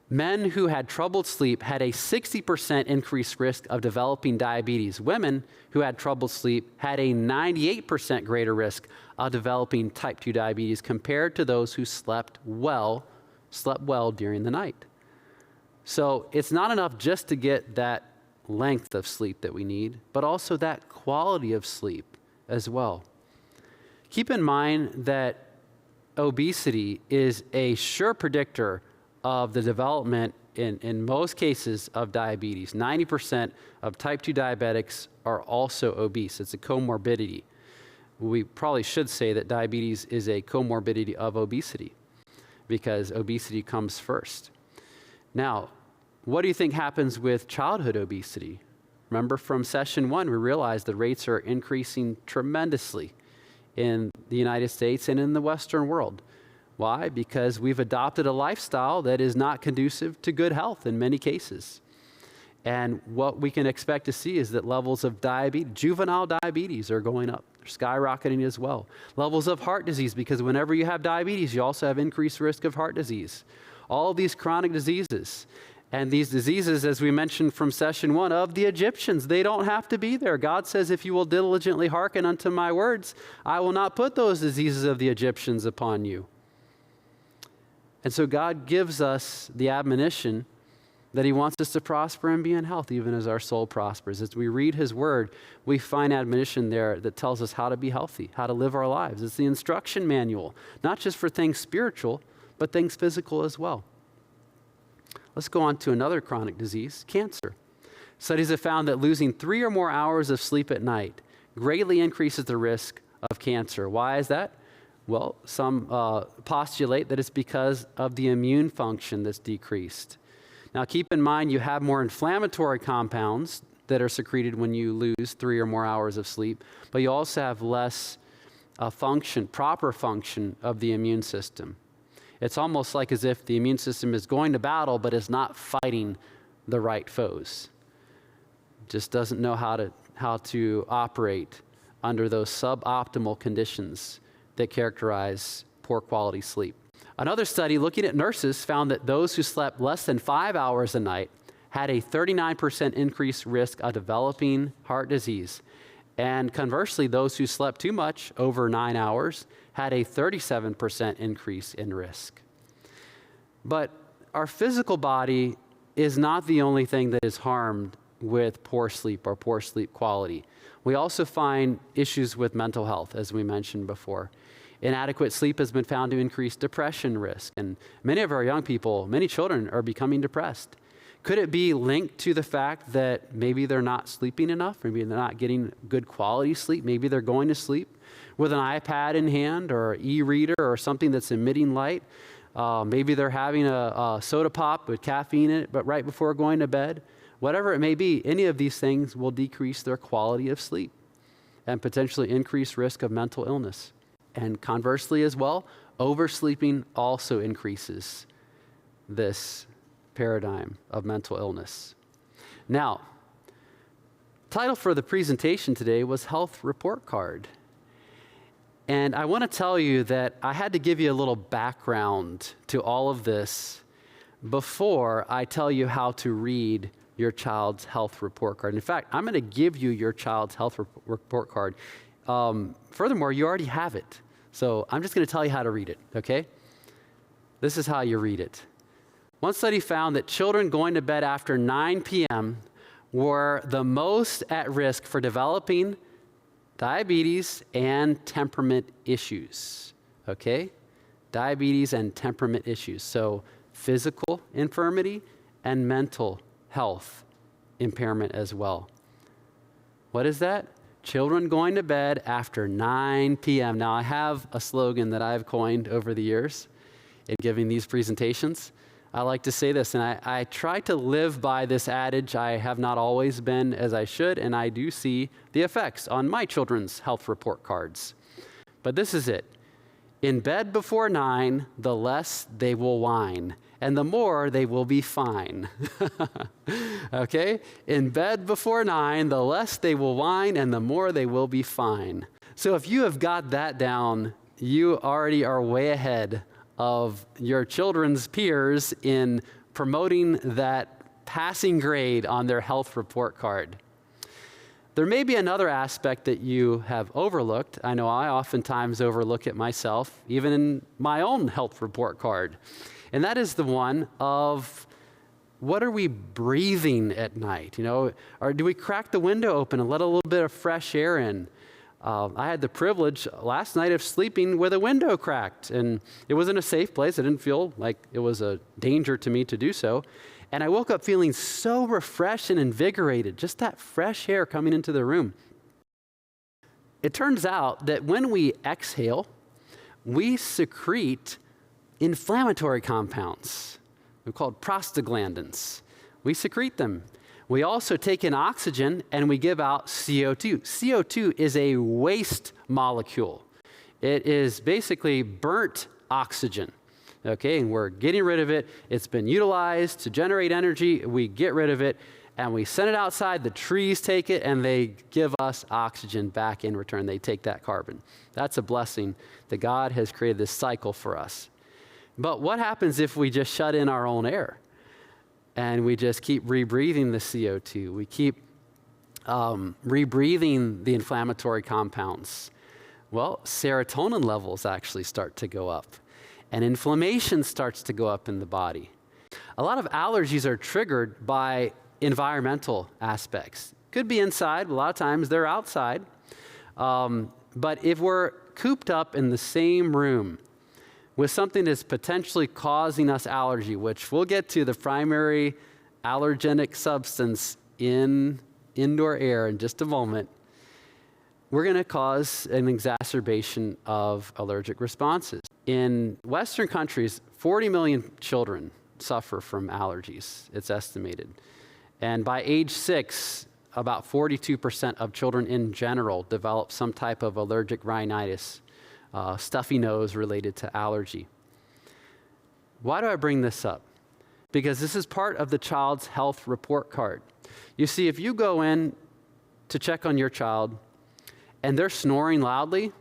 men who had troubled sleep had a 60% increased risk of developing diabetes. Women who had troubled sleep had a 98% greater risk of developing type 2 diabetes compared to those who slept well during the night. So it's not enough just to get that length of sleep that we need, but also that quality of sleep as well. Keep in mind that obesity is a sure predictor of the development in most cases of diabetes. 90% of type 2 diabetics are also obese. It's a comorbidity. We probably should say that diabetes is a comorbidity of obesity because obesity comes first. Now, what do you think happens with childhood obesity? Remember from session 1, we realized the rates are increasing tremendously in the United States and in the Western world. Why? Because we've adopted a lifestyle that is not conducive to good health in many cases. And what we can expect to see is that levels of diabetes, juvenile diabetes, are going up. They're skyrocketing as well. Levels of heart disease, because whenever you have diabetes, you also have increased risk of heart disease. All these chronic diseases. And these diseases, as we mentioned from session 1, of the Egyptians, they don't have to be there. God says, if you will diligently hearken unto my words, I will not put those diseases of the Egyptians upon you. And so God gives us the admonition that he wants us to prosper and be in health, even as our soul prospers. As we read his word, we find admonition there that tells us how to be healthy, how to live our lives. It's the instruction manual, not just for things spiritual, but things physical as well. Let's go on to another chronic disease, cancer. Studies have found that losing 3 or more hours of sleep at night greatly increases the risk of cancer. Why is that? Well, some postulate that it's because of the immune function that's decreased. Now, keep in mind you have more inflammatory compounds that are secreted when you lose 3 or more hours of sleep, but you also have less proper function of the immune system. It's almost like as if the immune system is going to battle, but is not fighting the right foes. Just doesn't know how to operate under those suboptimal conditions that characterize poor quality sleep. Another study looking at nurses found that those who slept less than 5 hours a night had a 39% increased risk of developing heart disease. And conversely, those who slept too much, over 9 hours, had a 37% increase in risk. But our physical body is not the only thing that is harmed with poor sleep or poor sleep quality. We also find issues with mental health, as we mentioned before. Inadequate sleep has been found to increase depression risk, and many of our young people, many children, are becoming depressed. Could it be linked to the fact that maybe they're not sleeping enough, maybe they're not getting good quality sleep, maybe they're going to sleep with an iPad in hand or an e-reader or something that's emitting light? Maybe they're having a soda pop with caffeine in it, but right before going to bed. Whatever it may be, any of these things will decrease their quality of sleep and potentially increase risk of mental illness. And conversely as well, oversleeping also increases this paradigm of mental illness. Now, title for the presentation today was Health Report Card. And I want to tell you that I had to give you a little background to all of this before I tell you how to read your child's health report card. In fact, I'm going to give you your child's health report card. Furthermore, you already have it. So I'm just going to tell you how to read it, okay? This is how you read it. One study found that children going to bed after 9 p.m. were the most at risk for developing diabetes and temperament issues, okay? Diabetes and temperament issues. So physical infirmity and mental health impairment as well. What is that? Children going to bed after 9 p.m. Now, I have a slogan that I've coined over the years in giving these presentations. I like to say this, and I try to live by this adage. I have not always been as I should, and I do see the effects on my children's health report cards. But this is it. In bed before 9, the less they will whine, and the more they will be fine. Okay? In bed before 9, the less they will whine, and the more they will be fine. So if you have got that down, you already are way ahead of your children's peers in promoting that passing grade on their health report card. There may be another aspect that you have overlooked. I know I oftentimes overlook it myself, even in my own health report card. And that is the one of what are we breathing at night? Or do we crack the window open and let a little bit of fresh air in? I had the privilege last night of sleeping with a window cracked, and it was in a safe place. I didn't feel like it was a danger to me to do so. And I woke up feeling so refreshed and invigorated, just that fresh air coming into the room. It turns out that when we exhale, we secrete inflammatory compounds. They're called prostaglandins. We secrete them. We also take in oxygen and we give out CO2. CO2 is a waste molecule. It is basically burnt oxygen. Okay, and we're getting rid of it. It's been utilized to generate energy. We get rid of it and we send it outside. The trees take it and they give us oxygen back in return. They take that carbon. That's a blessing that God has created this cycle for us. But what happens if we just shut in our own air and we just keep rebreathing the CO2? We keep rebreathing the inflammatory compounds. Well, serotonin levels actually start to go up, and inflammation starts to go up in the body. A lot of allergies are triggered by environmental aspects. Could be inside, but a lot of times they're outside. But if we're cooped up in the same room with something that's potentially causing us allergy, which we'll get to the primary allergenic substance in indoor air in just a moment, we're going to cause an exacerbation of allergic responses. In Western countries, 40 million children suffer from allergies, it's estimated. And by age 6, about 42% of children in general develop some type of allergic rhinitis, stuffy nose related to allergy. Why do I bring this up? Because this is part of the child's health report card. You see, if you go in to check on your child and they're snoring loudly,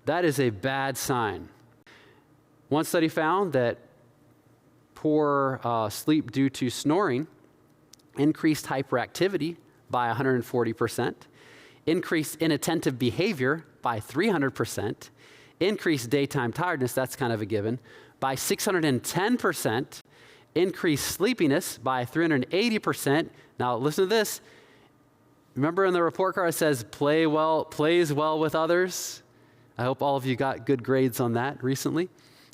that is a bad sign. One study found that poor sleep due to snoring increased hyperactivity by 140%, increased inattentive behavior by 300%, increased daytime tiredness, that's kind of a given, by 610%, increased sleepiness by 380%. Now listen to this. Remember in the report card it says plays well with others? I hope all of you got good grades on that recently,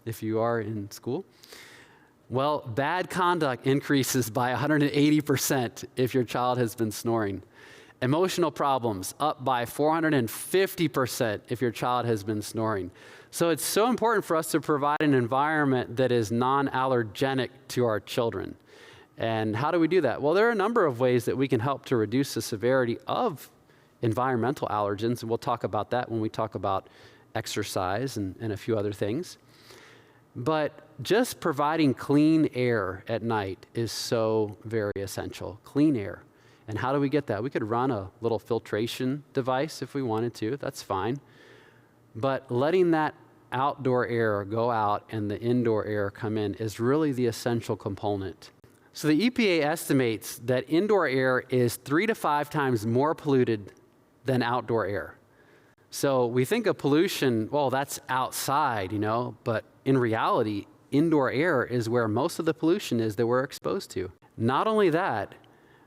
if you are in school. Well, bad conduct increases by 180% if your child has been snoring. Emotional problems up by 450% if your child has been snoring. So it's so important for us to provide an environment that is non-allergenic to our children. And how do we do that? Well, there are a number of ways that we can help to reduce the severity of environmental allergens, and we'll talk about that when we talk about exercise and a few other things. But just providing clean air at night is so very essential. Clean air. And how do we get that? We could run a little filtration device if we wanted to. That's fine. But letting that outdoor air go out and the indoor air come in is really the essential component. So the EPA estimates that indoor air is 3 to 5 times more polluted than outdoor air. So we think of pollution, well, that's outside, but in reality, indoor air is where most of the pollution is that we're exposed to. Not only that,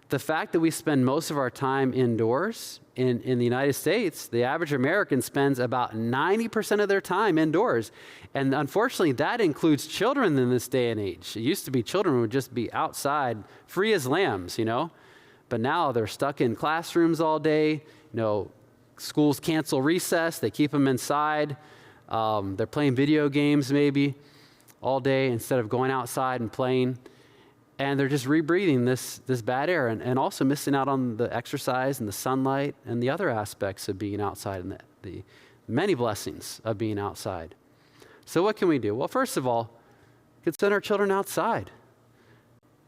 the fact that we spend most of our time indoors, in the United States, the average American spends about 90% of their time indoors. And unfortunately, that includes children in this day and age. It used to be children would just be outside, free as lambs, But now they're stuck in classrooms all day. Schools cancel recess. They keep them inside. They're playing video games maybe all day instead of going outside and playing. And they're just rebreathing this bad air and also missing out on the exercise and the sunlight and the other aspects of being outside and the many blessings of being outside. So what can we do? Well, first of all, we could send our children outside.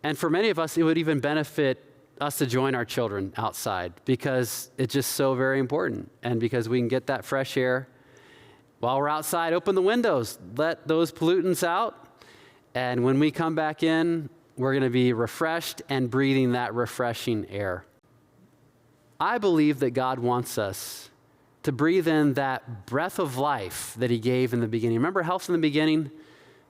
And for many of us, it would even benefit us to join our children outside because it's just so very important. And because we can get that fresh air. While we're outside, open the windows, let those pollutants out. And when we come back in, we're going to be refreshed and breathing that refreshing air. I believe that God wants us to breathe in that breath of life that he gave in the beginning. Remember health in the beginning?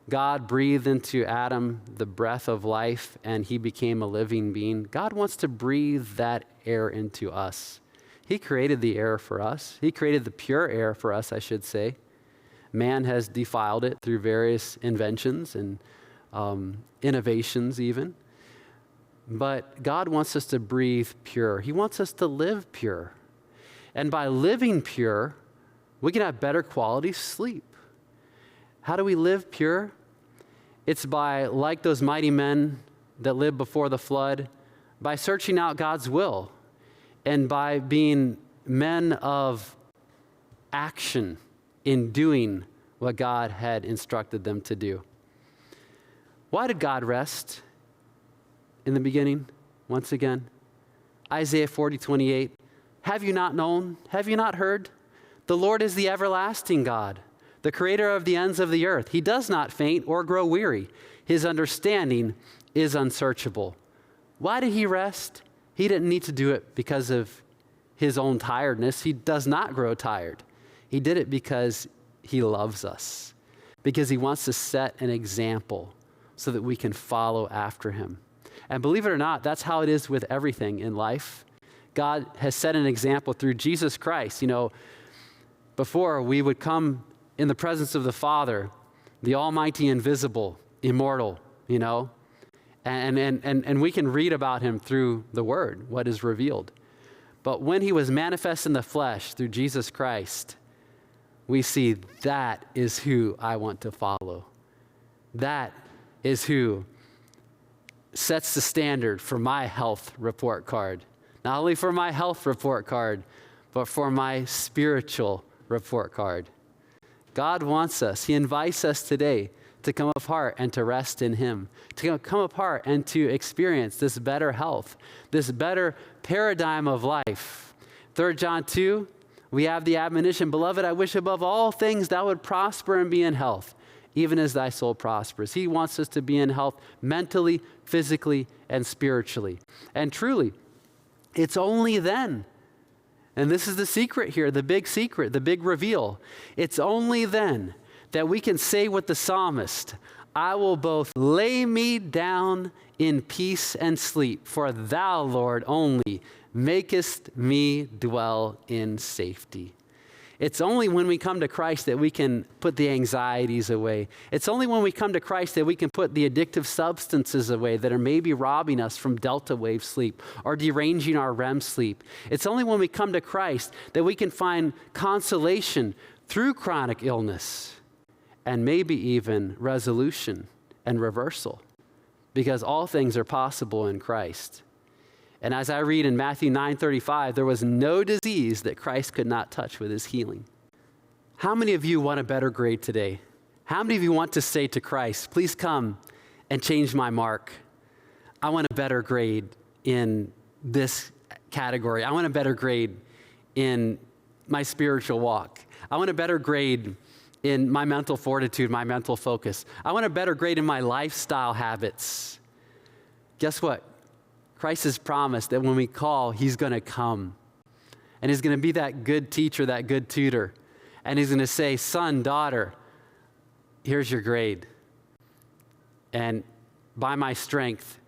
God breathed into Adam the breath of life and he became a living being. God wants to breathe that air into us. He created the air for us. He created the pure air for us, I should say. Man has defiled it through various inventions and innovations even. But God wants us to breathe pure. He wants us to live pure. And by living pure, we can have better quality sleep. How do we live pure? It's by, like those mighty men that lived before the flood, by searching out God's will and by being men of action in doing what God had instructed them to do. Why did God rest in the beginning? Once again, Isaiah 40:28. Have you not known? Have you not heard? The Lord is the everlasting God, the creator of the ends of the earth. He does not faint or grow weary. His understanding is unsearchable. Why did he rest? He didn't need to do it because of his own tiredness. He does not grow tired. He did it because he loves us, because he wants to set an example so that we can follow after him. And believe it or not, that's how it is with everything in life. God has set an example through Jesus Christ. You know, before we would come in the presence of the Father, the almighty, invisible, immortal, you know, and we can read about him through the word, what is revealed. But when he was manifest in the flesh through Jesus Christ, we see that is who I want to follow. That is who sets the standard for my health report card. Not only for my health report card, but for my spiritual report card. God wants us, he invites us today to come apart and to rest in him, to come apart and to experience this better health, this better paradigm of life. 3 John 2, we have the admonition, beloved, I wish above all things thou would prosper and be in health, even as thy soul prospers. He wants us to be in health mentally, physically, and spiritually. And truly, it's only then, and this is the secret here, the big secret, the big reveal. It's only then that we can say with the psalmist, I will both lay me down in peace and sleep, for thou, Lord, only makest me dwell in safety. It's only when we come to Christ that we can put the anxieties away. It's only when we come to Christ that we can put the addictive substances away that are maybe robbing us from delta wave sleep or deranging our REM sleep. It's only when we come to Christ that we can find consolation through chronic illness and maybe even resolution and reversal, because all things are possible in Christ. And as I read in Matthew 9:35, there was no disease that Christ could not touch with his healing. How many of you want a better grade today? How many of you want to say to Christ, please come and change my mark? I want a better grade in this category. I want a better grade in my spiritual walk. I want a better grade in my mental fortitude, my mental focus. I want a better grade in my lifestyle habits. Guess what? Christ has promised that when we call, he's going to come. And he's going to be that good teacher, that good tutor. And he's going to say, son, daughter, here's your grade. And by my strength,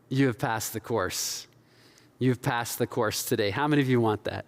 you have passed the course. You've passed the course today. How many of you want that?